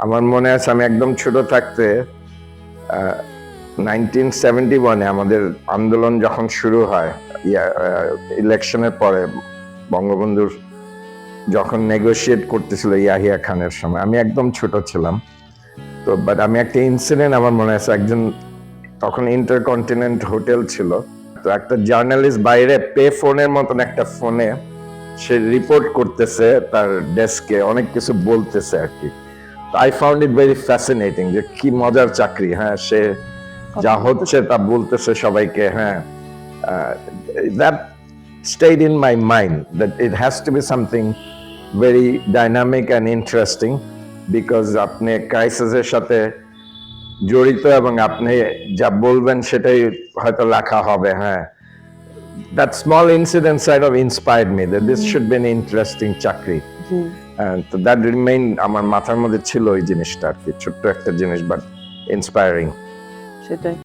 আমার মনে আছে আমি একদম ছোট থাকতে 1971-এ আমাদের আন্দোলন যখন শুরু হয়, ইলেকশনের পরে বঙ্গবন্ধুর যখন নেগোশিয়েট করতেছিল ইয়াহিয়া খানের সময়, আমি একদম ছোট ছিলাম। তো বাট আমি একটা ইনসিডেন্ট আমার মনে আছে, একজন তখন ইন্টারকন্টিনেন্ট হোটেল ছিল, তো একটা জার্নালিস্ট বাইরে পে ফোনের মতন একটা ফোনে সে রিপোর্ট করতেছে, তার ডেস্কে অনেক কিছু বলতেছে আর কি। I found it very fascinating যে কি মজার চাকরি। হ্যাঁ, সে যা হচ্ছে তা বলতেছে সবাইকে। হ্যাঁ, that stayed in my mind that it has to be something very dynamic and interesting because আপনি ক্রাইসিসের সাথে জড়িত এবং আপনি যা বলবেন সেটাই হয়তো লেখা হবে। হ্যাঁ, that small incident sort of inspired me that this should be an interesting চাকরি। তো that remain আমার মাথার মধ্যে ছিল ওই জিনিসটা আর কি, ছোট্ট একটা জিনিস বাট ইন্সপায়ারিং। সেটাই।